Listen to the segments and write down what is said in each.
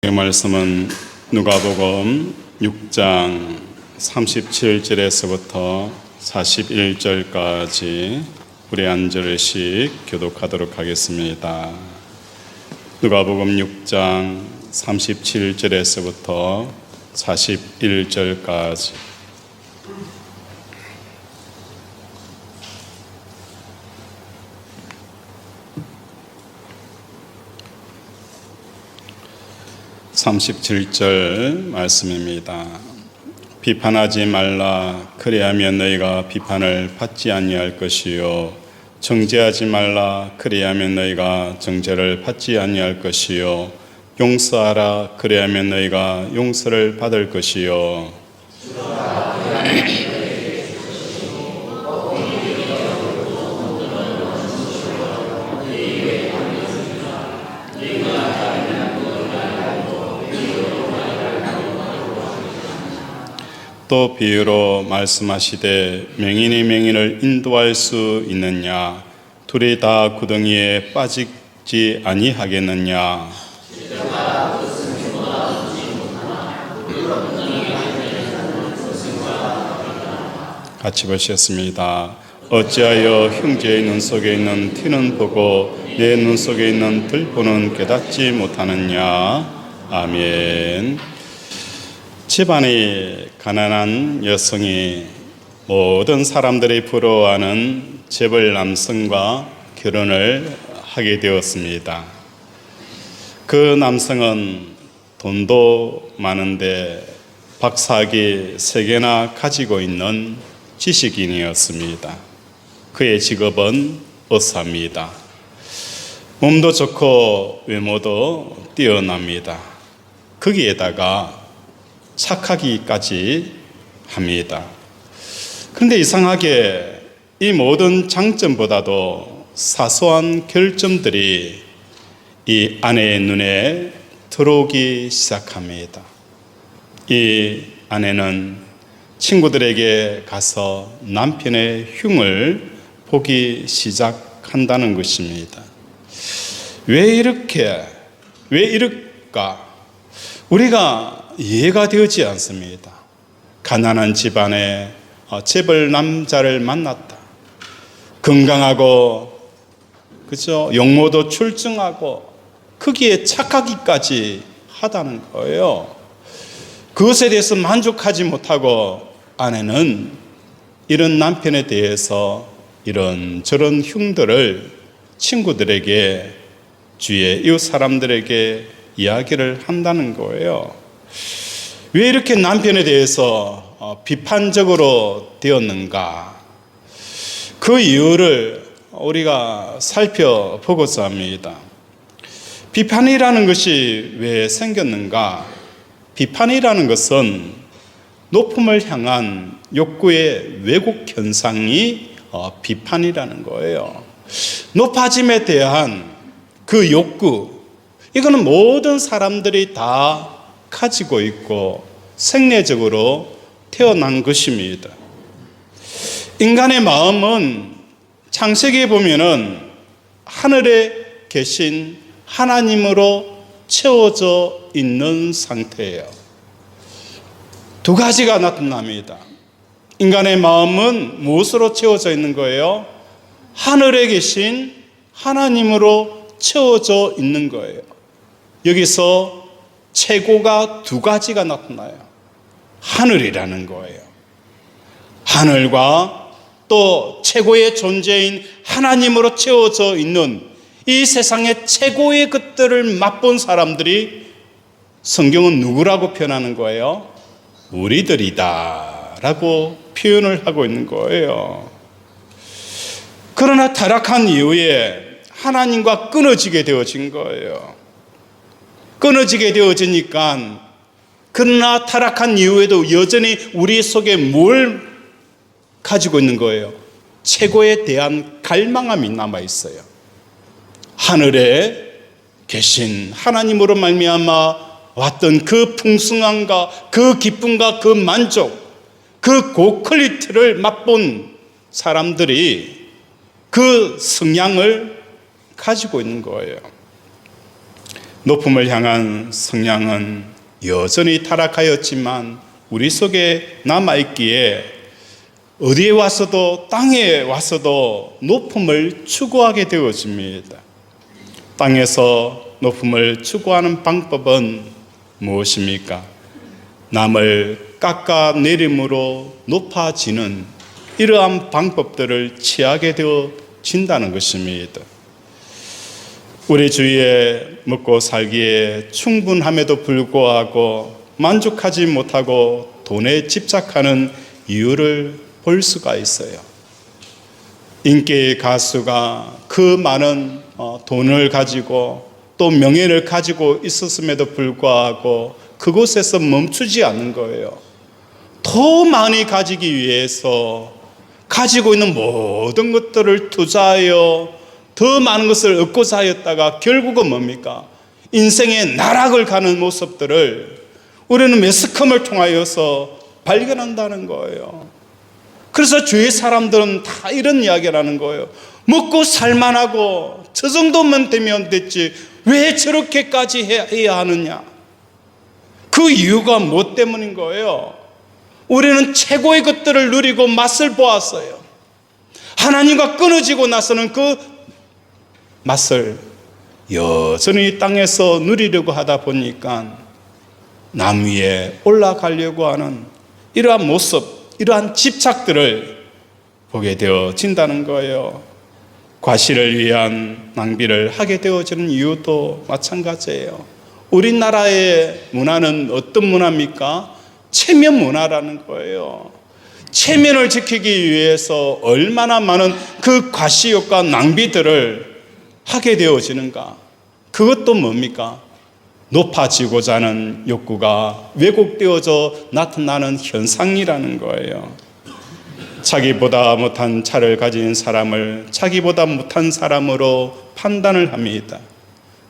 이 말씀은 누가복음 6장 37절에서부터 41절까지 우리 한 절씩 교독하도록 하겠습니다. 누가복음 6장 37절에서부터 41절까지. (37절) 말씀입니다. 비판하지 말라. 그리하면 너희가 비판을 받지 아니할 것이요, 정죄하지 말라. 그리하면 너희가 정죄를 받지 아니할 것이요, 용서하라. 그리하면 너희가 용서를 받을 것이요. 또 비유로 말씀하시되 맹인이 맹인을 인도할 수 있느냐? 둘이 다 구덩이에 빠지지 아니하겠느냐? 같이 보시겠습니다. 어찌하여 형제의 눈 속에 있는 티는 보고 내 눈 속에 있는 들보는 깨닫지 못하느냐? 아멘. 집안이 가난한 여성이 모든 사람들이 부러워하는 재벌 남성과 결혼을 하게 되었습니다. 그 남성은 돈도 많은데 박사학위 3개나 가지고 있는 지식인이었습니다. 그의 직업은 의사입니다. 몸도 좋고 외모도 뛰어납니다. 거기에다가 착하기까지 합니다. 그런데 이상하게 이 모든 장점보다도 사소한 결점들이 이 아내의 눈에 들어오기 시작합니다. 이 아내는 친구들에게 가서 남편의 흉을 보기 시작한다는 것입니다. 왜 이럴까? 우리가 이해가 되지 않습니다. 가난한 집안에 재벌 남자를 만났다. 건강하고, 그죠? 용모도 출중하고, 거기에 착하기까지 하다는 거예요. 그것에 대해서 만족하지 못하고 아내는 이런 남편에 대해서 이런저런 흉들을 친구들에게, 주위의 이웃 사람들에게 이야기를 한다는 거예요. 왜 이렇게 남편에 대해서 비판적으로 되었는가? 그 이유를 우리가 살펴보고자 합니다. 비판이라는 것이 왜 생겼는가? 비판이라는 것은 높음을 향한 욕구의 왜곡 현상이 비판이라는 거예요. 높아짐에 대한 그 욕구, 이거는 모든 사람들이 다 가지고 있고 생리적으로 태어난 것입니다. 인간의 마음은 창세기에 보면은 하늘에 계신 하나님으로 채워져 있는 상태예요. 두 가지가 나타납니다. 인간의 마음은 무엇으로 채워져 있는 거예요? 하늘에 계신 하나님으로 채워져 있는 거예요. 여기서 최고가 두 가지가 나타나요. 하늘이라는 거예요. 하늘과 또 최고의 존재인 하나님으로 채워져 있는 이 세상의 최고의 것들을 맛본 사람들이 성경은 누구라고 표현하는 거예요? 우리들이다 라고 표현을 하고 있는 거예요. 그러나 타락한 이후에 하나님과 끊어지게 되어진 거예요. 끊어지게 되어지니까, 그러나 타락한 이후에도 여전히 우리 속에 뭘 가지고 있는 거예요? 최고에 대한 갈망함이 남아 있어요. 하늘에 계신 하나님으로 말미암아 왔던 그 풍성함과 그 기쁨과 그 만족, 그 고퀄리티를 맛본 사람들이 그 성향을 가지고 있는 거예요. 높음을 향한 성향은 여전히 타락하였지만 우리 속에 남아있기에 어디에 와서도 땅에 와서도 높음을 추구하게 되어집니다. 땅에서 높음을 추구하는 방법은 무엇입니까? 남을 깎아내림으로 높아지는 이러한 방법들을 취하게 되어진다는 것입니다. 우리 주위에 먹고 살기에 충분함에도 불구하고 만족하지 못하고 돈에 집착하는 이유를 볼 수가 있어요. 인기의 가수가 그 많은 돈을 가지고 또 명예를 가지고 있었음에도 불구하고 그곳에서 멈추지 않는 거예요. 더 많이 가지기 위해서 가지고 있는 모든 것들을 투자하여 더 많은 것을 얻고자 하였다가 결국은 뭡니까? 인생의 나락을 가는 모습들을 우리는 매스컴을 통하여서 발견한다는 거예요. 그래서 주위 사람들은 다 이런 이야기를 하는 거예요. 먹고 살만하고 저 정도면 되면 됐지 왜 저렇게까지 해야 하느냐? 그 이유가 무엇 때문인 거예요? 우리는 최고의 것들을 누리고 맛을 보았어요. 하나님과 끊어지고 나서는 그 맛을 여전히 땅에서 누리려고 하다 보니까 남 위에 올라가려고 하는 이러한 모습, 이러한 집착들을 보게 되어진다는 거예요. 과시를 위한 낭비를 하게 되어지는 이유도 마찬가지예요. 우리나라의 문화는 어떤 문화입니까? 체면 문화라는 거예요. 체면을 지키기 위해서 얼마나 많은 그 과시욕과 낭비들을 하게 되어지는가? 그것도 뭡니까? 높아지고자 하는 욕구가 왜곡되어져 나타나는 현상이라는 거예요. 자기보다 못한 차를 가진 사람을 자기보다 못한 사람으로 판단을 합니다.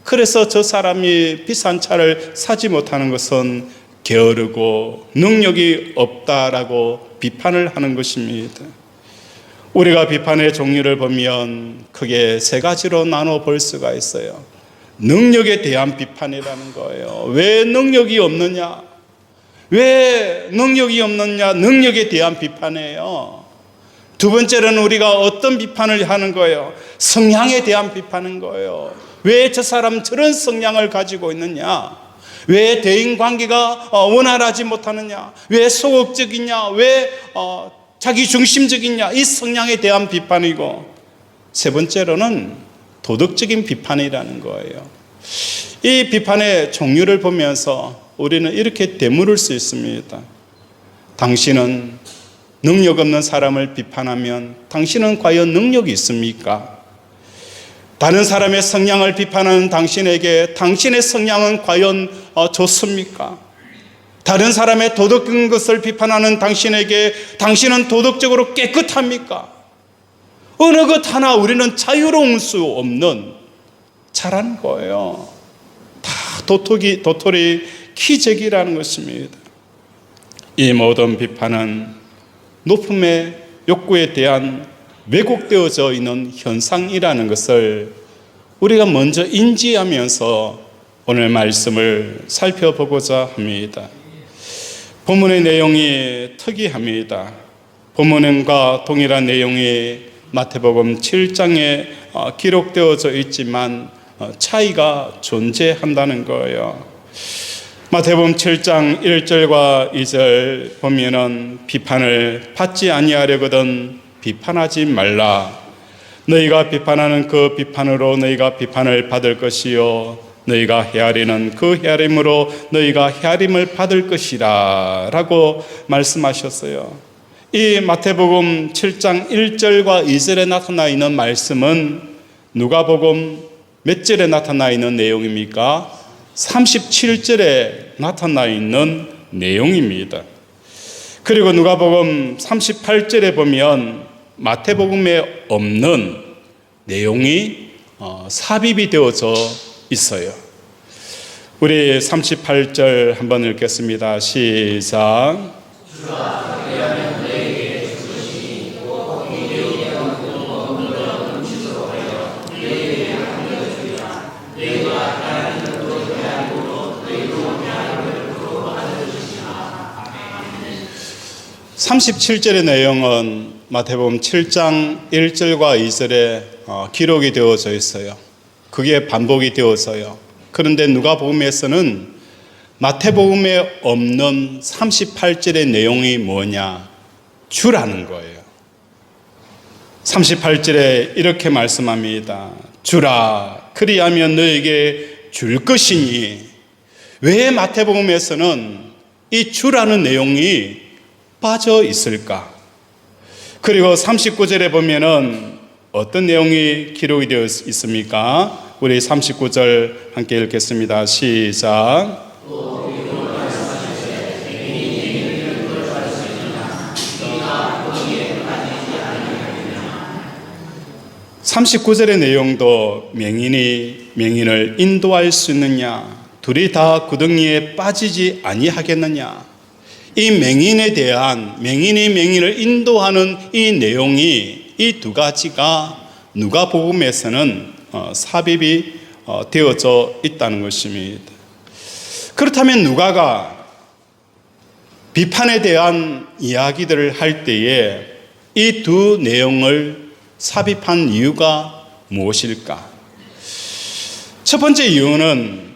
그래서 저 사람이 비싼 차를 사지 못하는 것은 게으르고 능력이 없다라고 비판을 하는 것입니다. 우리가 비판의 종류를 보면 크게 세 가지로 나눠 볼 수가 있어요. 능력에 대한 비판이라는 거예요. 왜 능력이 없느냐? 왜 능력이 없느냐? 능력에 대한 비판이에요. 두 번째로는 우리가 어떤 비판을 하는 거예요? 성향에 대한 비판인 거예요. 왜 저 사람 저런 성향을 가지고 있느냐? 왜 대인관계가 원활하지 못하느냐? 왜 소극적이냐? 왜 자기 중심적이냐? 이 성향에 대한 비판이고, 세 번째로는 도덕적인 비판이라는 거예요. 이 비판의 종류를 보면서 우리는 이렇게 되물을 수 있습니다. 당신은 능력 없는 사람을 비판하면 당신은 과연 능력이 있습니까? 다른 사람의 성향을 비판하는 당신에게 당신의 성향은 과연 좋습니까? 다른 사람의 도덕적인 것을 비판하는 당신에게 당신은 도덕적으로 깨끗합니까? 어느 것 하나 우리는 자유로울 수 없는 자라는 거예요. 다 도토리 키재기라는 것입니다. 이 모든 비판은 높음의 욕구에 대한 왜곡되어져 있는 현상이라는 것을 우리가 먼저 인지하면서 오늘 말씀을 살펴보고자 합니다. 본문의 내용이 특이합니다. 본문과 동일한 내용이 마태복음 7장에 기록되어져 있지만 차이가 존재한다는 거예요. 마태복음 7장 1절과 2절 보면은 비판을 받지 아니하려거든 비판하지 말라. 너희가 비판하는 그 비판으로 너희가 비판을 받을 것이요 너희가 헤아리는 그 헤아림으로 너희가 헤아림을 받을 것이라 라고 말씀하셨어요. 이 마태복음 7장 1절과 2절에 나타나 있는 말씀은 누가복음 몇 절에 나타나 있는 내용입니까? 37절에 나타나 있는 내용입니다. 그리고 누가복음 38절에 보면 마태복음에 없는 내용이 삽입이 되어져 있어요. 우리 38절 한번 읽겠습니다. 시작. 37절의 내용은 마태복음 7장 1절과 2절에 기록이 되어져 있어요. 그게 반복이 되어서요. 그런데 누가복음에서는 마태복음에 없는 38절의 내용이 뭐냐? 주라는 거예요. 38절에 이렇게 말씀합니다. 주라, 그리하면 너에게 줄 것이니. 왜 마태복음에서는 이 주라는 내용이 빠져 있을까? 그리고 39절에 보면은 어떤 내용이 기록이 되어 있습니까? 우리 39절 함께 읽겠습니다. 시작. 39절의 내용도 맹인이 맹인을 인도할 수 있느냐? 둘이 다 구덩이에 빠지지 아니하겠느냐? 이 맹인에 대한 맹인이 맹인을 인도하는 이 내용이 이 두 가지가 누가복음에서는 삽입이 되어져 있다는 것입니다. 그렇다면 누가가 비판에 대한 이야기들을 할 때에 이 두 내용을 삽입한 이유가 무엇일까? 첫 번째 이유는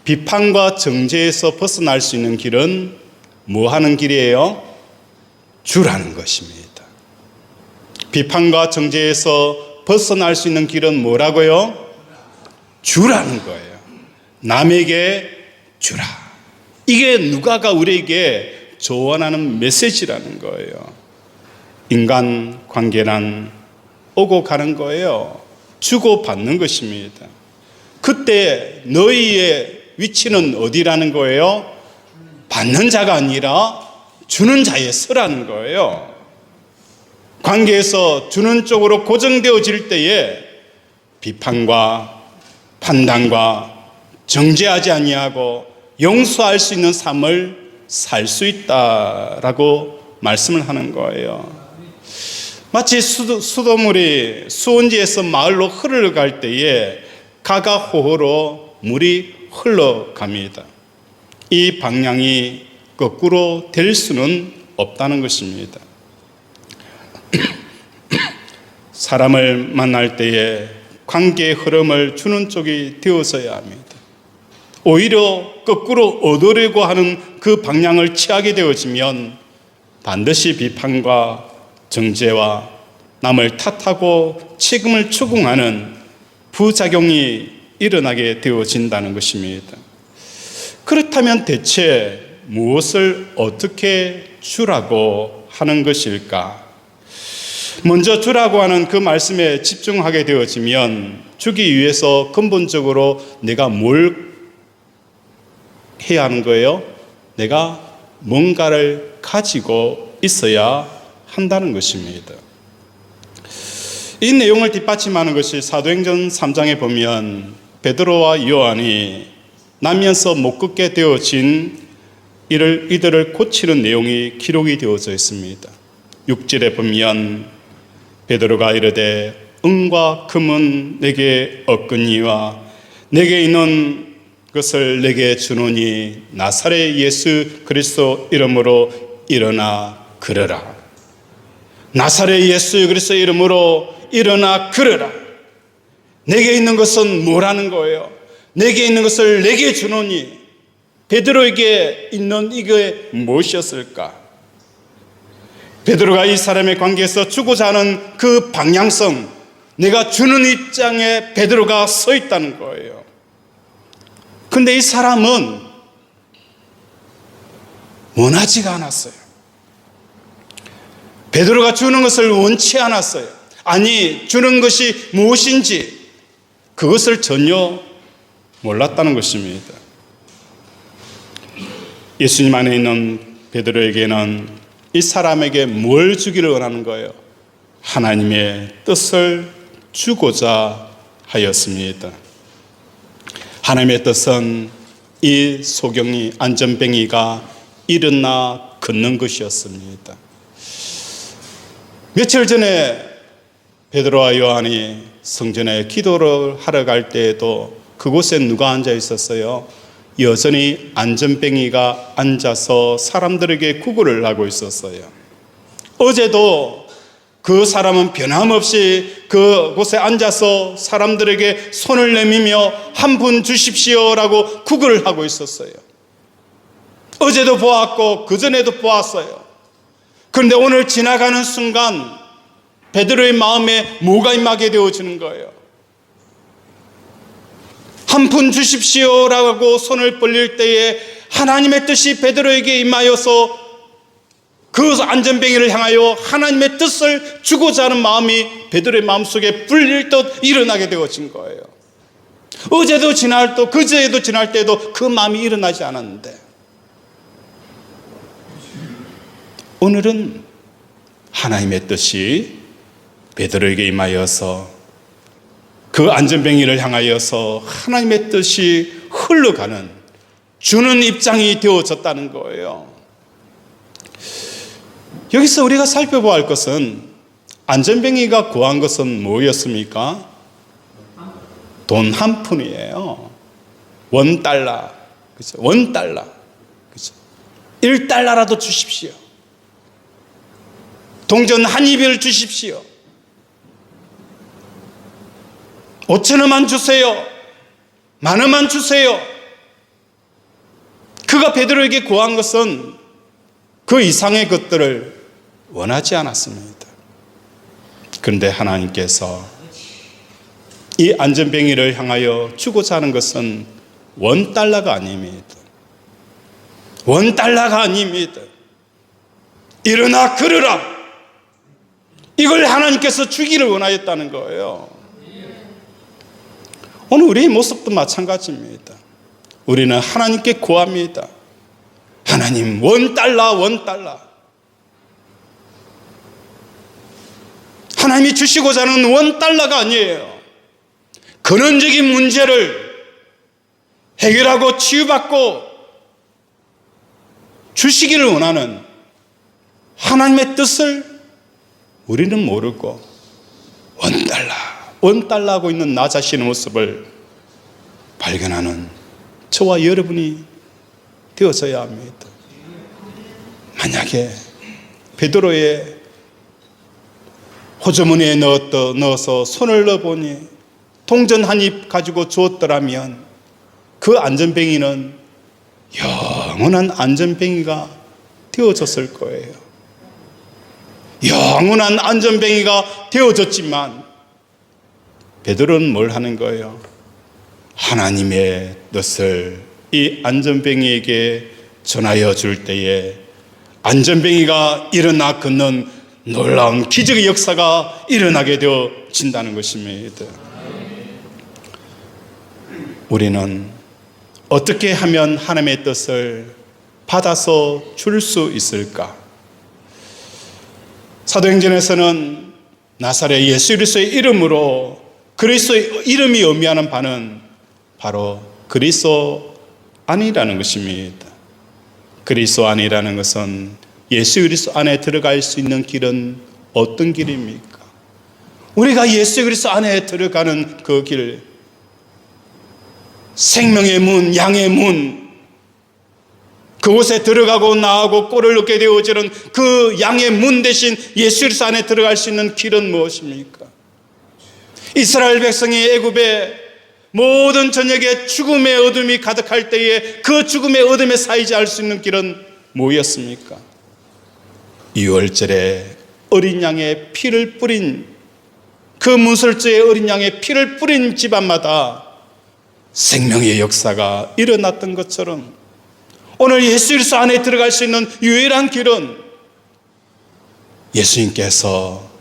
비판과 정죄에서 벗어날 수 있는 길은 뭐 하는 길이에요? 주라는 것입니다. 비판과 정죄에서 벗어날 수 있는 길은 뭐라고요? 주라는 거예요. 남에게 주라. 이게 누가가 우리에게 조언하는 메시지라는 거예요. 인간 관계란 오고 가는 거예요. 주고받는 것입니다. 그때 너희의 위치는 어디라는 거예요? 받는 자가 아니라 주는 자에 서라는 거예요. 관계에서 주는 쪽으로 고정되어질 때에 비판과 판단과 정죄하지 아니하고 용서할 수 있는 삶을 살 수 있다라고 말씀을 하는 거예요. 마치 수돗물이 수온지에서 마을로 흘러갈 때에 가가호호로 물이 흘러갑니다. 이 방향이 거꾸로 될 수는 없다는 것입니다. 사람을 만날 때에 관계의 흐름을 주는 쪽이 되어서야 합니다. 오히려 거꾸로 얻으려고 하는 그 방향을 취하게 되어지면 반드시 비판과 정죄와 남을 탓하고 책임을 추궁하는 부작용이 일어나게 되어진다는 것입니다. 그렇다면 대체 무엇을 어떻게 주라고 하는 것일까? 먼저 주라고 하는 그 말씀에 집중하게 되어지면 주기 위해서 근본적으로 내가 뭘 해야 하는 거예요? 내가 뭔가를 가지고 있어야 한다는 것입니다. 이 내용을 뒷받침하는 것이 사도행전 3장에 보면 베드로와 요한이 나면서 못 걷게 되어진 이들을 고치는 내용이 기록이 되어져 있습니다. 6절에 보면 베드로가 이르되 은과 금은 내게 없거니와 내게 있는 것을 내게 주노니 나사렛 예수 그리스도 이름으로 일어나 걸으라. 나사렛 예수 그리스도 이름으로 일어나 걸으라. 내게 있는 것은 뭐라는 거예요? 내게 있는 것을 내게 주노니. 베드로에게 있는 이게 무엇이었을까? 베드로가 이 사람의 관계에서 주고자 하는 그 방향성, 내가 주는 입장에 베드로가 서 있다는 거예요. 근데 이 사람은 원하지가 않았어요. 베드로가 주는 것을 원치 않았어요. 아니, 주는 것이 무엇인지 그것을 전혀 몰랐다는 것입니다. 예수님 안에 있는 베드로에게는 이 사람에게 뭘 주기를 원하는 거예요? 하나님의 뜻을 주고자 하였습니다. 하나님의 뜻은 이 소경이 안전뱅이가 일어나 걷는 것이었습니다. 며칠 전에 베드로와 요한이 성전에 기도를 하러 갈 때에도 그곳에 누가 앉아 있었어요? 여전히 안전뱅이가 앉아서 사람들에게 구걸을 하고 있었어요. 어제도 그 사람은 변함없이 그곳에 앉아서 사람들에게 손을 내밀며 한 푼 주십시오라고 구걸을 하고 있었어요. 어제도 보았고 그전에도 보았어요. 그런데 오늘 지나가는 순간 베드로의 마음에 뭐가 임하게 되어지는 거예요? 한 푼 주십시오라고 손을 벌릴 때에 하나님의 뜻이 베드로에게 임하여서 그 안전뱅이를 향하여 하나님의 뜻을 주고자 하는 마음이 베드로의 마음속에 불릴듯 일어나게 되어진 거예요. 어제도 지날 때, 그제도 지날 때도 그 마음이 일어나지 않았는데 오늘은 하나님의 뜻이 베드로에게 임하여서 그 안전뱅이를 향하여서 하나님의 뜻이 흘러가는 주는 입장이 되어졌다는 거예요. 여기서 우리가 살펴봐야 할 것은 안전뱅이가 구한 것은 뭐였습니까? 돈 한 푼이에요. $1. 그죠? $1. 그죠? $1라도 주십시오. 동전 한 입을 주십시오. 5,000원만 주세요. 10,000원만 주세요. 그가 베드로에게 구한 것은 그 이상의 것들을 원하지 않았습니다. 그런데 하나님께서 이 안전뱅이를 향하여 주고자 하는 것은 $1가 아닙니다. $1가 아닙니다. 일어나 걸으라. 이걸 하나님께서 주기를 원하였다는 거예요. 오늘 우리의 모습도 마찬가지입니다. 우리는 하나님께 구합니다. 하나님, $1. 하나님이 주시고자 하는 $1가 아니에요. 근원적인 문제를 해결하고 치유받고 주시기를 원하는 하나님의 뜻을 우리는 모르고 $1 하고 있는 나 자신의 모습을 발견하는 저와 여러분이 되어져야 합니다. 만약에 베드로의 호주머니에 넣어서 손을 넣어보니 동전 한 입 가지고 주었더라면 그 안전뱅이는 영원한 안전뱅이가 되어졌을 거예요. 영원한 안전뱅이가 되어졌지만 베드로는 뭘 하는 거예요? 하나님의 뜻을 이 안전뱅이에게 전하여 줄 때에 안전뱅이가 일어나 걷는 놀라운 기적의 역사가 일어나게 되어진다는 것입니다. 우리는 어떻게 하면 하나님의 뜻을 받아서 줄 수 있을까? 사도행전에서는 나사렛 예수 그리스도의 이름으로 그리스도의 이름이 의미하는 바는 바로 그리스도 안이라는 것입니다. 그리스도 안이라는 것은 예수 그리스도 안에 들어갈 수 있는 길은 어떤 길입니까? 우리가 예수 그리스도 안에 들어가는 그 길, 생명의 문, 양의 문, 그곳에 들어가고 나오고 꼴을 얻게 되어지는 그 양의 문 대신 예수 그리스도 안에 들어갈 수 있는 길은 무엇입니까? 이스라엘 백성이 애굽의 모든 저녁에 죽음의 어둠이 가득할 때에 그 죽음의 어둠에 사이지 할 수 있는 길은 뭐였습니까? 유월절에 어린 양의 피를 뿌린 그 문설주의 어린 양의 피를 뿌린 집안마다 생명의 역사가 일어났던 것처럼 오늘 예수 그리스도 안에 들어갈 수 있는 유일한 길은 예수님께서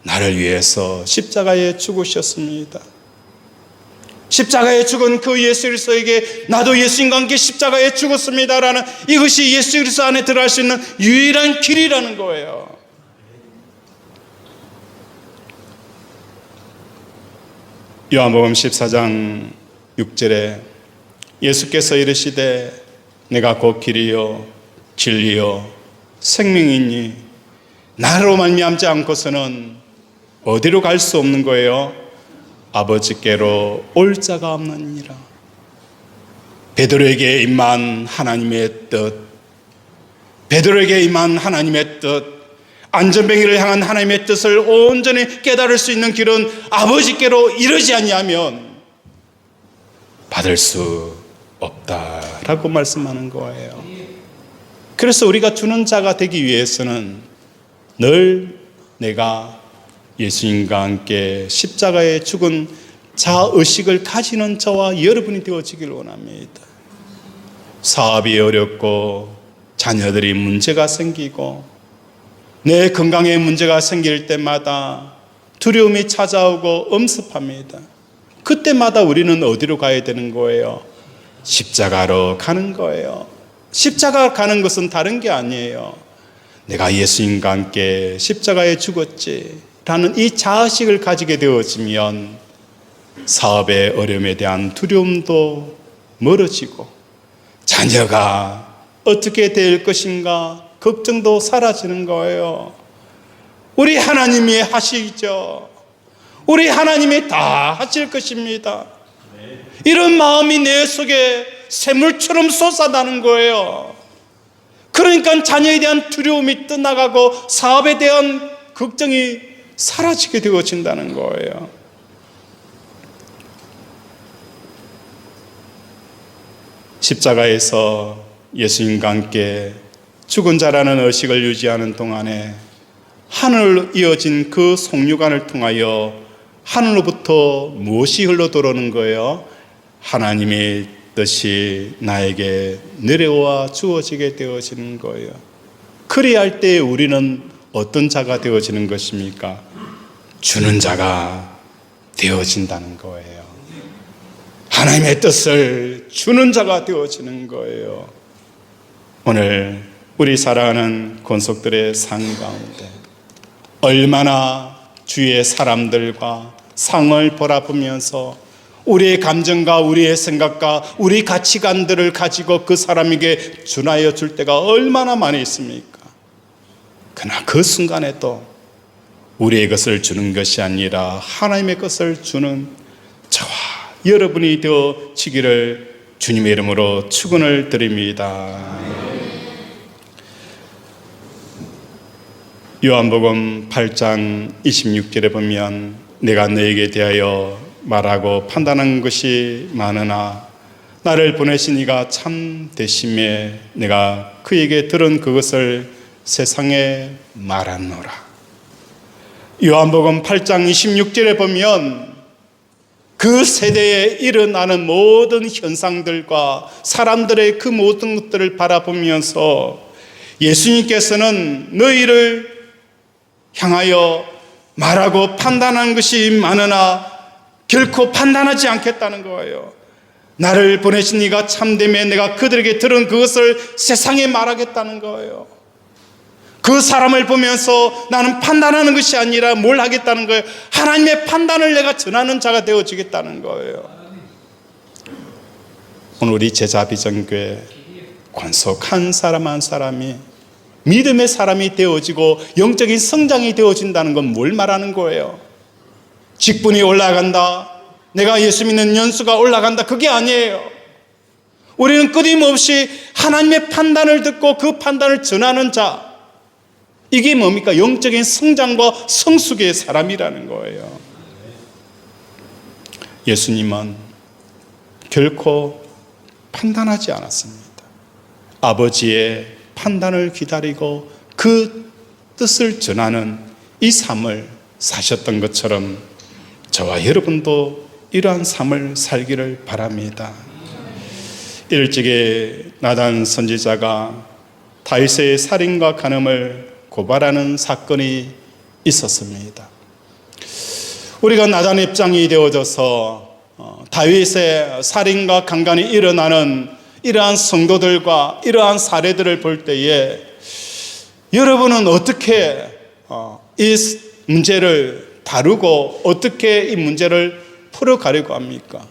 나를 위해서 십자가에 죽으셨습니다. 십자가에 죽은 그 예수 그리스도에게 나도 예수님과 함께 십자가에 죽었습니다라는 이것이 예수 그리스도 안에 들어갈 수 있는 유일한 길이라는 거예요. 요한복음 14장 6절에 예수께서 이르시되 내가 곧 길이요 진리요 생명이니 나로 말미암지 않고서는 어디로 갈 수 없는 거예요? 아버지께로 올 자가 없느니라. 베드로에게 임한 하나님의 뜻, 베드로에게 임한 하나님의 뜻, 안전뱅이를 향한 하나님의 뜻을 온전히 깨달을 수 있는 길은 아버지께로 이르지 아니하면 받을 수 없다라고 말씀하는 거예요. 그래서 우리가 주는 자가 되기 위해서는 늘 내가 예수님과 함께 십자가에 죽은 자의식을 가지는 저와 여러분이 되어지길 원합니다. 사업이 어렵고 자녀들이 문제가 생기고 내 건강에 문제가 생길 때마다 두려움이 찾아오고 엄습합니다. 그때마다 우리는 어디로 가야 되는 거예요? 십자가로 가는 거예요. 십자가 가는 것은 다른 게 아니에요. 내가 예수님과 함께 십자가에 죽었지 라는 이 자의식을 가지게 되어지면 사업의 어려움에 대한 두려움도 멀어지고 자녀가 어떻게 될 것인가 걱정도 사라지는 거예요. 우리 하나님이 하시죠. 우리 하나님이 다 하실 것입니다. 이런 마음이 내 속에 샘물처럼 솟아나는 거예요. 그러니까 자녀에 대한 두려움이 떠나가고 사업에 대한 걱정이 사라지게 되어진다는 거예요. 십자가에서 예수님과 함께 죽은 자라는 의식을 유지하는 동안에 하늘로 이어진 그 속류관을 통하여 하늘로부터 무엇이 흘러 들어오는 거예요? 하나님의 뜻이 나에게 내려와 주어지게 되어지는 거예요. 그리할 때 우리는 어떤 자가 되어지는 것입니까? 주는 자가 되어진다는 거예요. 하나님의 뜻을 주는 자가 되어지는 거예요. 오늘 우리 사랑하는 권속들의 삶 가운데 얼마나 주의 사람들과 상을 바라보면서 우리의 감정과 우리의 생각과 우리 가치관들을 가지고 그 사람에게 준하여 줄 때가 얼마나 많이 있습니까? 그러나 그 순간에도 우리의 것을 주는 것이 아니라 하나님의 것을 주는 저와 여러분이 되어지기를 주님의 이름으로 축원을 드립니다. 요한복음 8장 26절에 보면 내가 너에게 대하여 말하고 판단한 것이 많으나 나를 보내신 이가 참 되심에 내가 그에게 들은 그것을 세상에 말하노라. 요한복음 8장 26절에 보면 그 세대에 일어나는 모든 현상들과 사람들의 그 모든 것들을 바라보면서 예수님께서는 너희를 향하여 말하고 판단한 것이 많으나 결코 판단하지 않겠다는 거예요. 나를 보내신 이가 참되면 내가 그들에게 들은 그것을 세상에 말하겠다는 거예요. 그 사람을 보면서 나는 판단하는 것이 아니라 뭘 하겠다는 거예요? 하나님의 판단을 내가 전하는 자가 되어지겠다는 거예요. 오늘 우리 제자비전교회 권속 한 사람 한 사람이 믿음의 사람이 되어지고 영적인 성장이 되어진다는 건 뭘 말하는 거예요? 직분이 올라간다, 내가 예수 믿는 연수가 올라간다, 그게 아니에요. 우리는 끊임없이 하나님의 판단을 듣고 그 판단을 전하는 자, 이게 뭡니까? 영적인 성장과 성숙의 사람이라는 거예요. 예수님은 결코 판단하지 않았습니다. 아버지의 판단을 기다리고 그 뜻을 전하는 이 삶을 사셨던 것처럼 저와 여러분도 이러한 삶을 살기를 바랍니다. 일찍이 나단 선지자가 다윗의 살인과 간음을 고발하는 사건이 있었습니다. 우리가 나단 입장이 되어져서 다윗의 살인과 강간이 일어나는 이러한 성도들과 이러한 사례들을 볼 때에 여러분은 어떻게 이 문제를 다루고 어떻게 이 문제를 풀어가려고 합니까?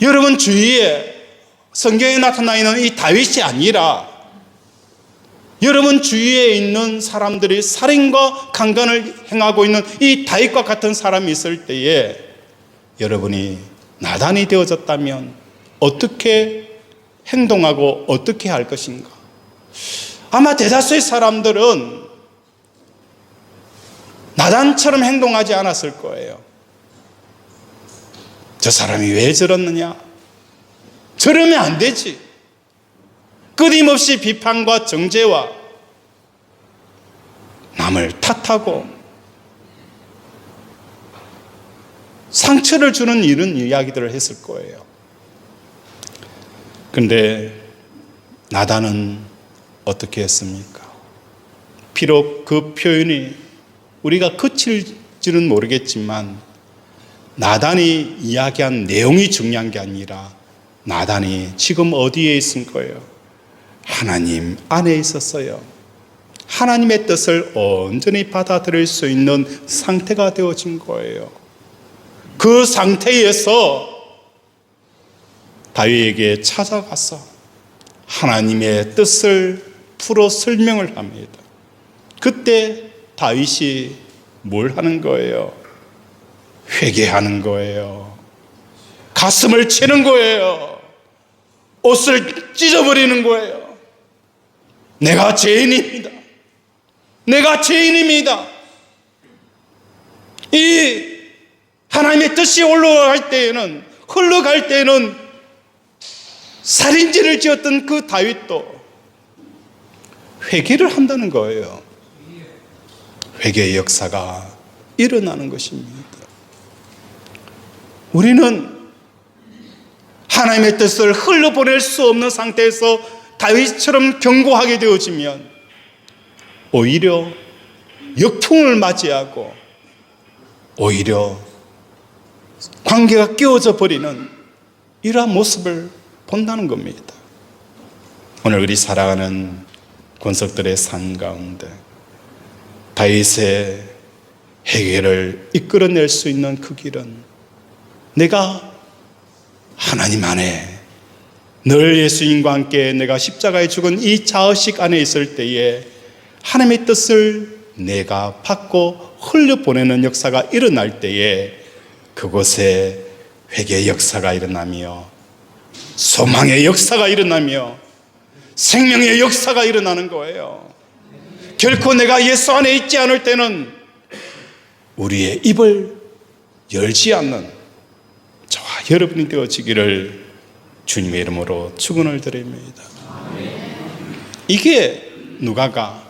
여러분 주위에 성경에 나타나 있는 이 다윗이 아니라 여러분 주위에 있는 사람들이 살인과 강간을 행하고 있는 이 다윗과 같은 사람이 있을 때에 여러분이 나단이 되어졌다면 어떻게 행동하고 어떻게 할 것인가? 아마 대다수의 사람들은 나단처럼 행동하지 않았을 거예요. 저 사람이 왜 저러느냐? 저러면 안 되지. 끊임없이 비판과 정죄와 남을 탓하고 상처를 주는 이런 이야기들을 했을 거예요. 그런데 나단은 어떻게 했습니까? 비록 그 표현이 우리가 그칠지는 모르겠지만 나단이 이야기한 내용이 중요한 게 아니라 나단이 지금 어디에 있은 거예요? 하나님 안에 있었어요. 하나님의 뜻을 온전히 받아들일 수 있는 상태가 되어진 거예요. 그 상태에서 다윗에게 찾아가서 하나님의 뜻을 풀어 설명을 합니다. 그때 다윗이 뭘 하는 거예요? 회개하는 거예요. 가슴을 치는 거예요. 옷을 찢어버리는 거예요. 내가 죄인입니다. 내가 죄인입니다. 이 하나님의 뜻이 흘러갈 때에는 살인죄를 지었던 그 다윗도 회개를 한다는 거예요. 회개의 역사가 일어나는 것입니다. 우리는 하나님의 뜻을 흘려보낼 수 없는 상태에서 다윗처럼 경고하게 되어지면 오히려 역풍을 맞이하고 오히려 관계가 깨어져 버리는 이러한 모습을 본다는 겁니다. 오늘 우리 살아가는 권석들의 삶 가운데 다윗의 회개를 이끌어낼 수 있는 그 길은 내가 하나님 안에 늘 예수님과 함께 내가 십자가에 죽은 이 자의식 안에 있을 때에 하나님의 뜻을 내가 받고 흘려보내는 역사가 일어날 때에 그곳에 회개의 역사가 일어나며 소망의 역사가 일어나며 생명의 역사가 일어나는 거예요. 결코 내가 예수 안에 있지 않을 때는 우리의 입을 열지 않는 저와 여러분이 되어지기를 주님의 이름으로 축원을 드립니다. 이게 누가가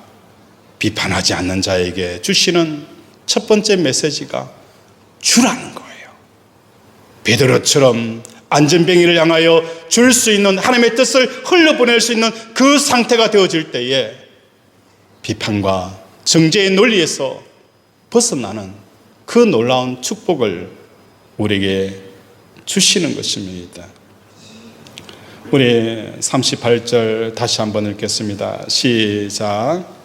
비판하지 않는 자에게 주시는 첫 번째 메시지가 주라는 거예요. 베드로처럼 안전뱅이를 향하여 줄 수 있는 하나님의 뜻을 흘려보낼 수 있는 그 상태가 되어질 때에 비판과 정죄의 논리에서 벗어나는 그 놀라운 축복을 우리에게 주시는 것입니다. 우리 38절 다시 한번 읽겠습니다. 시작.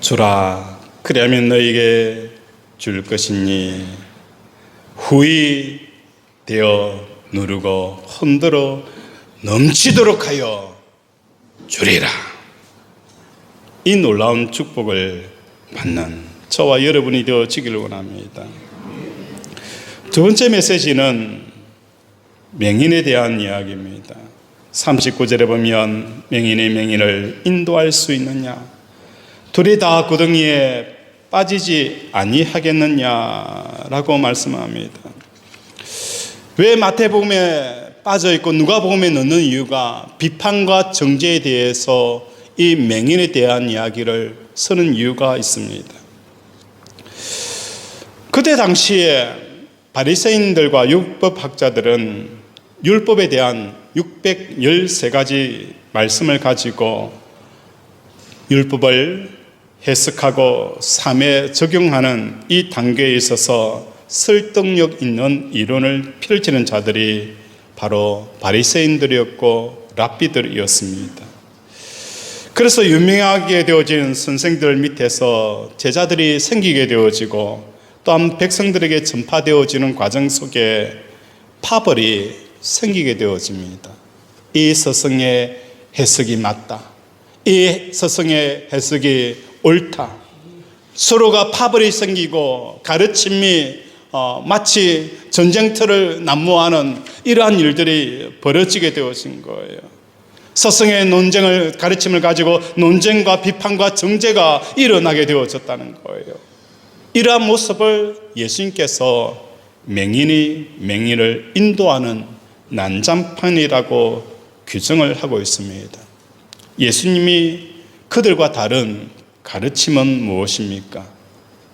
주라, 그리하면 너에게 줄 것이니 후히 되어 누르고 흔들어 넘치도록 하여 주리라. 이 놀라운 축복을 받는 저와 여러분이 되어지기를 원합니다. 두 번째 메시지는 맹인에 대한 이야기입니다. 39절에 보면 맹인의 맹인을 인도할 수 있느냐, 둘이 다 구덩이에 빠지지 아니하겠느냐라고 말씀합니다. 왜 마태복음에 빠져있고 누가복음에 넣는 이유가 비판과 정죄에 대해서 이 맹인에 대한 이야기를 쓰는 이유가 있습니다. 그때 당시에 바리새인들과 율법학자들은 율법에 대한 613가지 말씀을 가지고 율법을 해석하고 삶에 적용하는 이 단계에 있어서 설득력 있는 이론을 펼치는 자들이 바로 바리새인들이었고 랍비들이었습니다. 그래서 유명하게 되어진 선생들 밑에서 제자들이 생기게 되어지고 또한 백성들에게 전파되어지는 과정 속에 파벌이 생기게 되어집니다. 이 서성의 해석이 맞다. 이 서성의 해석이 옳다. 서로가 파벌이 생기고 가르침이 마치 전쟁터를 난무하는 이러한 일들이 벌어지게 되어진 거예요. 서성의 논쟁을 가르침을 가지고 논쟁과 비판과 정죄가 일어나게 되어졌다는 거예요. 이러한 모습을 예수님께서 맹인이 맹인을 인도하는 난장판이라고 규정을 하고 있습니다. 예수님이 그들과 다른 가르침은 무엇입니까?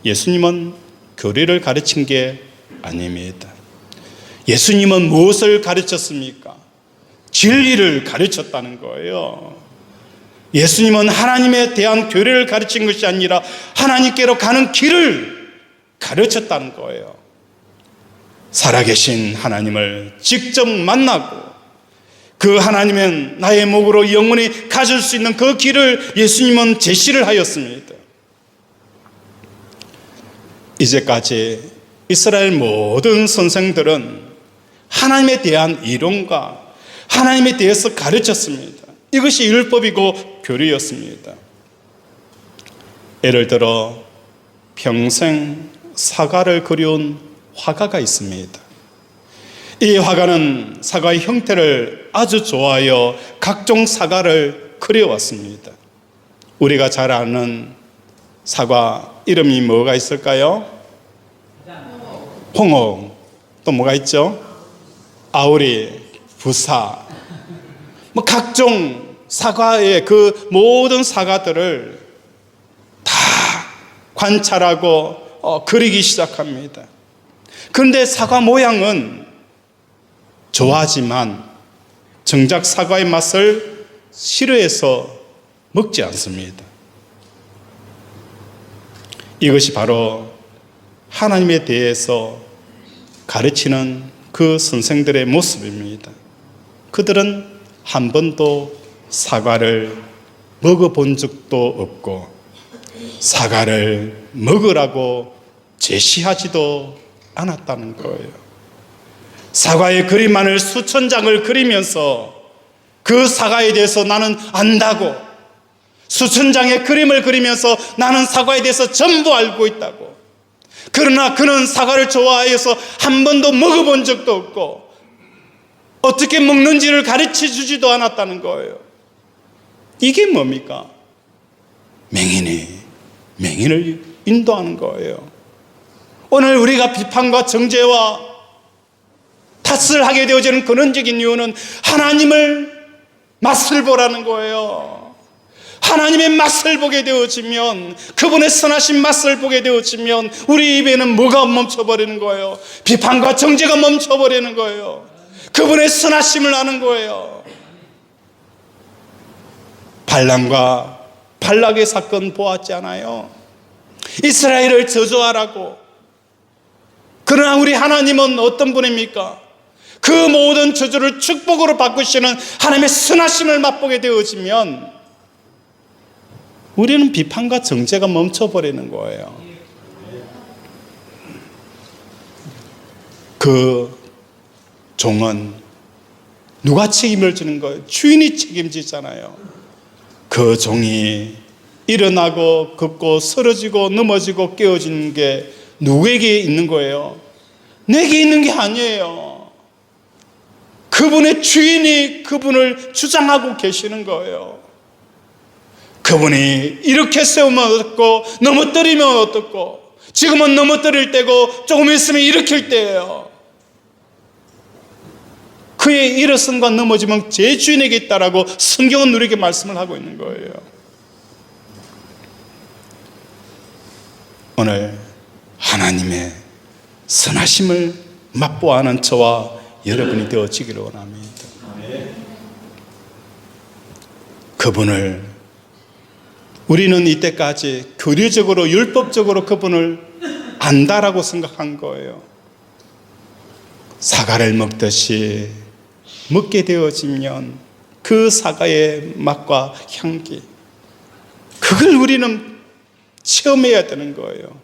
예수님은 교리를 가르친 게 아닙니다. 예수님은 무엇을 가르쳤습니까? 진리를 가르쳤다는 거예요. 예수님은 하나님에 대한 교리를 가르친 것이 아니라 하나님께로 가는 길을 가르쳤다는 거예요. 살아계신 하나님을 직접 만나고 그 하나님은 나의 목으로 영원히 가질 수 있는 그 길을 예수님은 제시를 하였습니다. 이제까지 이스라엘 모든 선생들은 하나님에 대한 이론과 하나님에 대해서 가르쳤습니다. 이것이 율법이고 교리였습니다. 예를 들어 평생 사과를 그려온 화가가 있습니다. 이 화가는 사과의 형태를 아주 좋아하여 각종 사과를 그려왔습니다. 우리가 잘 아는 사과 이름이 뭐가 있을까요? 홍옥, 또 뭐가 있죠? 아우리, 부사, 각종 사과의 그 모든 사과들을 다 관찰하고 그리기 시작합니다. 그런데 사과 모양은 좋아하지만 정작 사과의 맛을 싫어해서 먹지 않습니다. 이것이 바로 하나님에 대해서 가르치는 그 선생들의 모습입니다. 그들은 한 번도 사과를 먹어본 적도 없고 사과를 먹으라고 제시하지도 않았다는 거예요. 사과의 그림만을 수천 장을 그리면서 그 사과에 대해서 나는 안다고, 수천 장의 그림을 그리면서 나는 사과에 대해서 전부 알고 있다고. 그러나 그는 사과를 좋아해서 한 번도 먹어본 적도 없고 어떻게 먹는지를 가르쳐 주지도 않았다는 거예요. 이게 뭡니까? 맹인이 맹인을 인도하는 거예요. 오늘 우리가 비판과 정죄와 탓을 하게 되어지는 근원적인 이유는 하나님을 맛을 보라는 거예요. 하나님의 맛을 보게 되어지면, 그분의 선하신 맛을 보게 되어지면 우리 입에는 뭐가 멈춰버리는 거예요? 비판과 정죄가 멈춰버리는 거예요. 그분의 선하심을 아는 거예요. 발람과 발락의 사건 보았지 않아요? 이스라엘을 저주하라고. 그러나 우리 하나님은 어떤 분입니까? 그 모든 저주를 축복으로 바꾸시는 하나님의 선하심을 맛보게 되어지면 우리는 비판과 정죄가 멈춰버리는 거예요. 그 종은 누가 책임을 지는 거예요? 주인이 책임지잖아요. 그 종이 일어나고 걷고 쓰러지고 넘어지고 깨어지는 게 누구에게 있는 거예요? 내게 있는 게 아니에요. 그분의 주인이 그분을 주장하고 계시는 거예요. 그분이 이렇게 세우면 어떻고 넘어뜨리면 어떻고, 지금은 넘어뜨릴 때고 조금 있으면 일으킬 때예요. 그의 일어선과 넘어지면 제 주인에게 있다라고 성경은 우리에게 말씀을 하고 있는 거예요. 오늘 하나님의 선하심을 맛보아하는 저와 여러분이 되어지기를 원합니다. 그분을 우리는 이때까지 교리적으로 율법적으로 그분을 안다라고 생각한 거예요. 사과를 먹듯이 먹게 되어지면 그 사과의 맛과 향기, 그걸 우리는 체험해야 되는 거예요.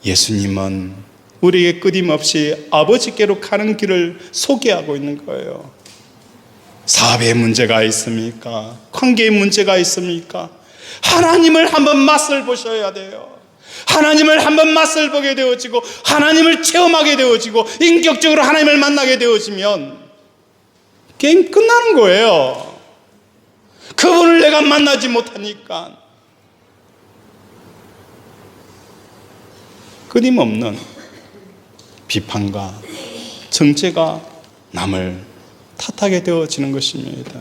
예수님은 우리에게 끊임없이 아버지께로 가는 길을 소개하고 있는 거예요. 사업에 문제가 있습니까? 관계에 문제가 있습니까? 하나님을 한번 맛을 보셔야 돼요. 하나님을 한번 맛을 보게 되어지고 하나님을 체험하게 되어지고 인격적으로 하나님을 만나게 되어지면 게임 끝나는 거예요. 그분을 내가 만나지 못하니까 끊임없는 비판과 정죄가 남을 탓하게 되어지는 것입니다.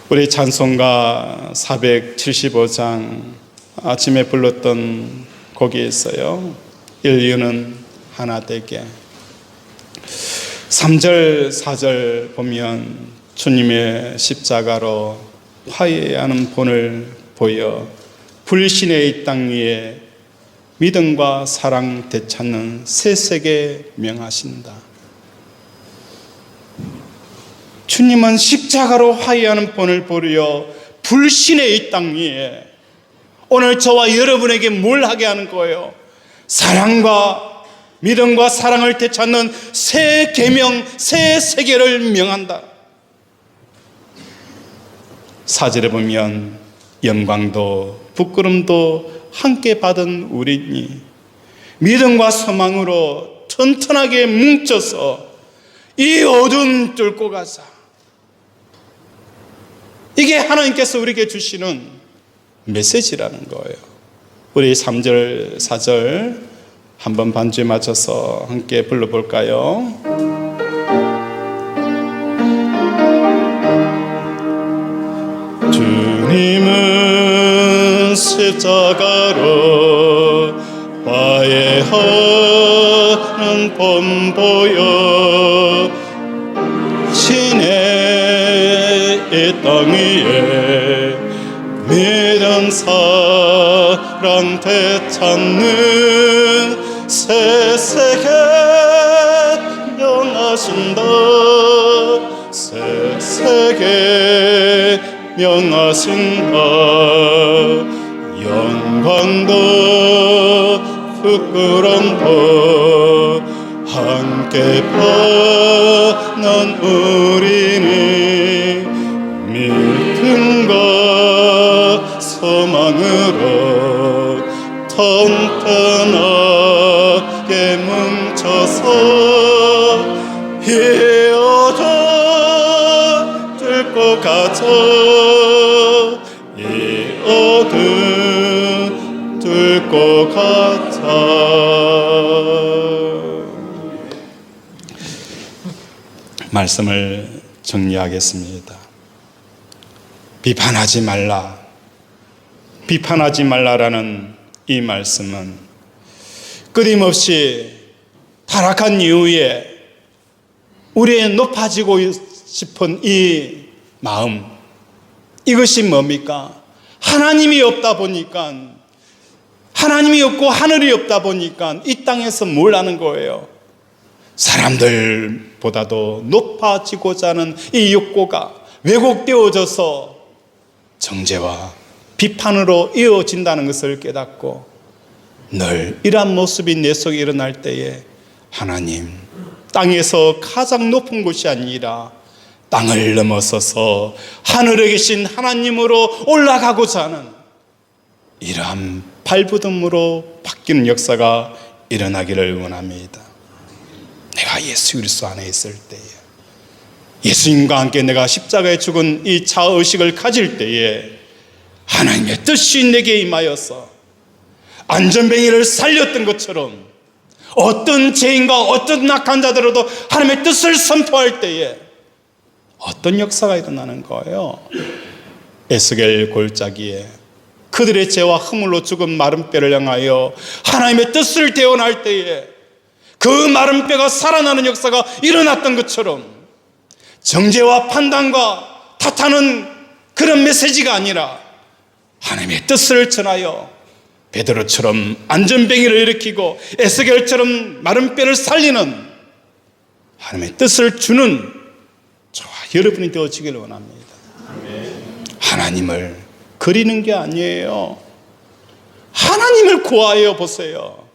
우리 찬송가 475장 아침에 불렀던 곡이 있어요. 인류는 하나 되게. 3절 4절 보면 주님의 십자가로 화해하는 본을 보여 불신의 이 땅 위에 믿음과 사랑 되찾는 새 세계 명하신다. 주님은 십자가로 화해하는 본을 보여 불신의 이 땅 위에 오늘 저와 여러분에게 뭘 하게 하는 거예요? 사랑과 믿음과 사랑을 되찾는 새 계명, 새 세계를 명한다. 4절에 보면 영광도 부끄럼도 함께 받은 우리니 믿음과 소망으로 튼튼하게 뭉쳐서 이 어둠 뚫고 가자. 이게 하나님께서 우리에게 주시는 메시지라는 거예요. 우리 3절 4절 한번 반주에 맞춰서 함께 불러볼까요? 주님은 십자가로 화해하는 본 보여 신의 이 땅 위에 믿음 사랑 되찾는 새 세계 명하신다. 새 세계 명하신다. 영광도 부끄럼도 함께 받는 우리는 믿음과 소망으로 튼튼하게 뭉쳐서 이 어둠 뚫고 가자. 이 어둠 뚫고 가자. 말씀을 정리하겠습니다. 비판하지 말라. 비판하지 말라라는 이 말씀은 끊임없이 타락한 이후에 우리의 높아지고 싶은 이 마음, 이것이 뭡니까? 하나님이 없다 보니까, 하나님이 없고 하늘이 없다 보니까 이 땅에서 뭘 하는 거예요? 사람들보다도 높아지고자 하는 이 욕구가 왜곡되어져서 정죄와 비판으로 이어진다는 것을 깨닫고 늘 이러한 모습이 내 속에 일어날 때에 하나님, 땅에서 가장 높은 곳이 아니라 땅을 넘어서서 하늘에 계신 하나님으로 올라가고자 하는 이러한 발돋움으로 바뀌는 역사가 일어나기를 원합니다. 내가 예수 그리스도 안에 있을 때에, 예수님과 함께 내가 십자가에 죽은 이 자의식을 가질 때에 하나님의 뜻이 내게 임하여서 안전뱅이를 살렸던 것처럼 어떤 죄인과 어떤 악한 자들로도 하나님의 뜻을 선포할 때에 어떤 역사가 일어나는 거예요? 에스겔 골짜기에 그들의 죄와 허물로 죽은 마른 뼈를 향하여 하나님의 뜻을 대언할 때에 그 마른 뼈가 살아나는 역사가 일어났던 것처럼 정죄와 판단과 탓하는 그런 메시지가 아니라 하나님의 뜻을 전하여 베드로처럼 안전뱅이를 일으키고 에스겔처럼 마른 뼈를 살리는 하나님의 뜻을 주는 저와 여러분이 되어지기를 원합니다. 하나님을 그리는 게 아니에요. 하나님을 구하여 보세요.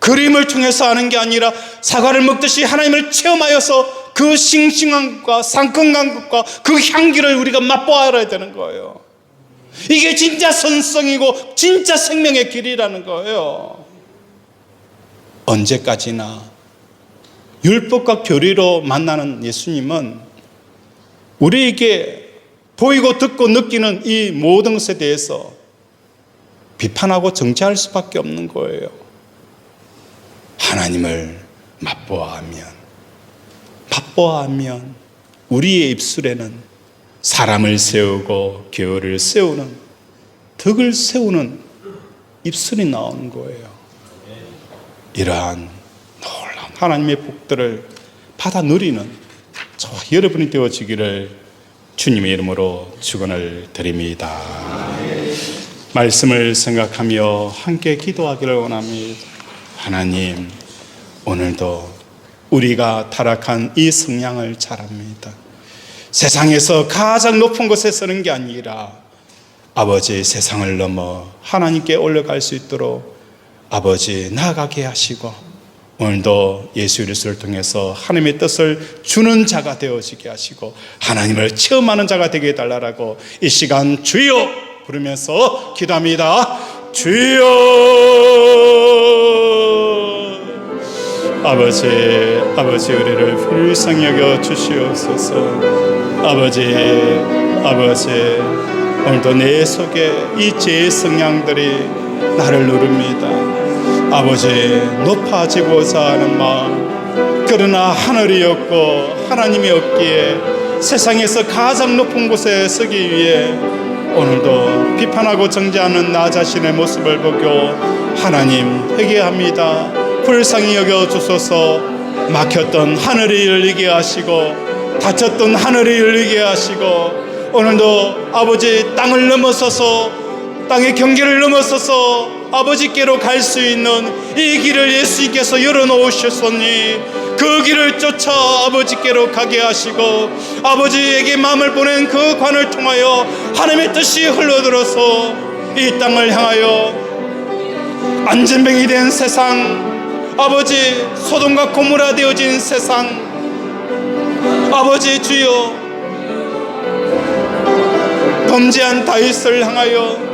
그림을 통해서 아는 게 아니라 사과를 먹듯이 하나님을 체험하여서 그 싱싱함과 상큼함과 그 향기를 우리가 맛보아 알아야 되는 거예요. 이게 진짜 선성이고 진짜 생명의 길이라는 거예요. 언제까지나 율법과 교리로 만나는 예수님은 우리에게 보이고 듣고 느끼는 이 모든 것에 대해서 비판하고 정죄할 수밖에 없는 거예요. 하나님을 맛보아하면 우리의 입술에는 사람을 세우고 교회를 세우는, 덕을 세우는 입술이 나오는 거예요. 이러한 놀라운 하나님의 복들을 받아 누리는 저와 여러분이 되어지기를 주님의 이름으로 축원을 드립니다. 말씀을 생각하며 함께 기도하기를 원합니다. 하나님, 오늘도 우리가 타락한 이 성향을 잘 압니다. 세상에서 가장 높은 곳에 서는 게 아니라 아버지, 세상을 넘어 하나님께 올라갈 수 있도록 아버지 나아가게 하시고, 오늘도 예수 그리스도를 통해서 하나님의 뜻을 주는 자가 되어지게 하시고 하나님을 체험하는 자가 되게 해달라고 이 시간 주여 부르면서 기도합니다. 주여. 아버지 우리를 불쌍히 여겨 주시옵소서. 아버지 오늘도 내 속에 이 죄의 성향들이 나를 누릅니다. 아버지, 높아지고자 하는 마음, 그러나 하늘이 없고 하나님이 없기에 세상에서 가장 높은 곳에 서기 위해 오늘도 비판하고 정죄하는 나 자신의 모습을 보고 하나님 회개합니다. 불쌍히 여겨 주소서. 막혔던 하늘이 열리게 하시고 닫혔던 하늘이 열리게 하시고 오늘도 아버지 땅을 넘어서서 땅의 경계를 넘어서서 아버지께로 갈 수 있는 이 길을 예수님께서 열어놓으셨으니 그 길을 쫓아 아버지께로 가게 하시고 아버지에게 마음을 보낸 그 관을 통하여 하나님의 뜻이 흘러들어서 이 땅을 향하여 안전병이 된 세상, 아버지 소돔과 고모라 되어진 세상, 아버지 주여 범죄한 다윗을 향하여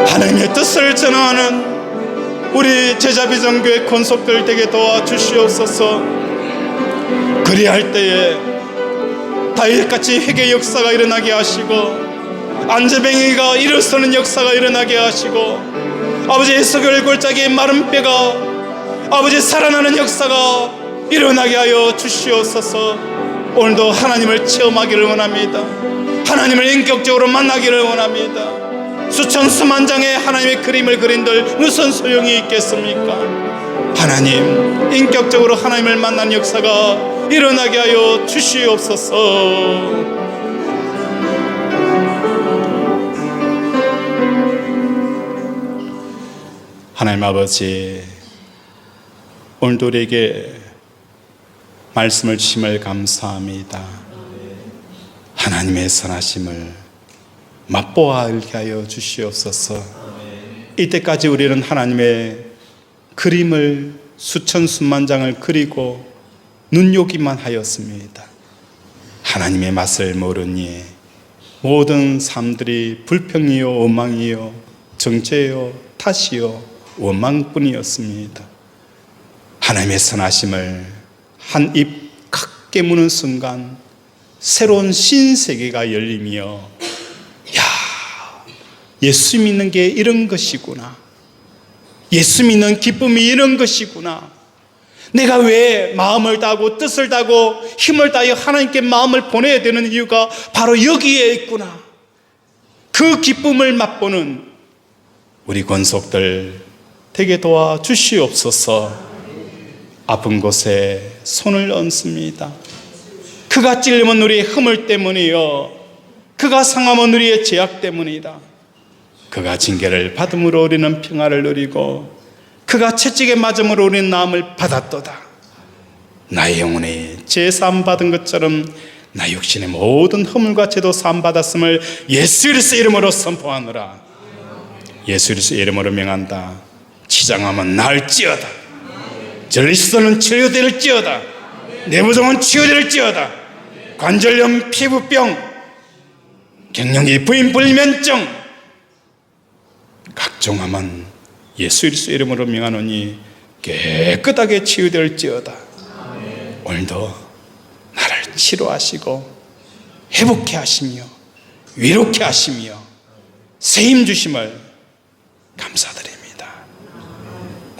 하나님의 뜻을 전하는 우리 제자비전교회 권속들 되게 도와주시옵소서. 그리할 때에 다윗같이 회개 역사가 일어나게 하시고 안전뱅이가 일어서는 역사가 일어나게 하시고 아버지 예수교회 골짜기의 마른 뼈가 아버지 살아나는 역사가 일어나게 하여 주시옵소서. 오늘도 하나님을 체험하기를 원합니다. 하나님을 인격적으로 만나기를 원합니다. 수천 수만 장의 하나님의 그림을 그린들 무슨 소용이 있겠습니까? 하나님, 인격적으로 하나님을 만난 역사가 일어나게 하여 주시옵소서. 하나님 아버지, 오늘도 우리에게 말씀을 주심을 감사합니다. 하나님의 선하심을 맛보아 알게 하여 주시옵소서. 이때까지 우리는 하나님의 그림을 수천 수만 장을 그리고 눈요기만 하였습니다. 하나님의 맛을 모르니 모든 삶들이 불평이요 원망이요 정죄요 탓이요 원망뿐이었습니다. 하나님의 선하심을 한 입 칵 깨무는 순간 새로운 신세계가 열리며 예수 믿는 게 이런 것이구나. 예수 믿는 기쁨이 이런 것이구나. 내가 왜 마음을 다하고 뜻을 다하고 힘을 다하여 하나님께 마음을 보내야 되는 이유가 바로 여기에 있구나. 그 기쁨을 맛보는 우리 권속들 되게 도와주시옵소서. 아픈 곳에 손을 얹습니다. 그가 찔림은 우리의 허물 때문이요, 그가 상함은 우리의 죄악 때문이다. 그가 징계를 받음으로 우리는 평화를 누리고 그가 채찍에 맞음으로 우리는 나음을 받았도다. 나의 영혼이 죄 사함 받은 것처럼 나 육신의 모든 허물과 죄도 사함 받았음을 예수 그리스도 이름으로 선포하노라. 예수 그리스도 이름으로 명한다. 시장하면 나을지어다. 전리시선은 치료될지어다. 내부종은 치유될지어다. 관절염, 피부병, 갱년기, 부인불면증, 각종함은 예수 그리스도 이름으로 명하노니 깨끗하게 치유될지어다. 오늘도 나를 치료하시고 회복케 하시며 위로케 하시며 세임 주심을 감사드립니다.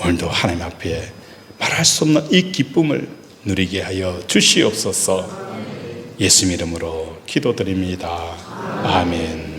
오늘도 하나님 앞에 말할 수 없는 이 기쁨을 누리게 하여 주시옵소서. 예수님 이름으로 기도드립니다. 아멘.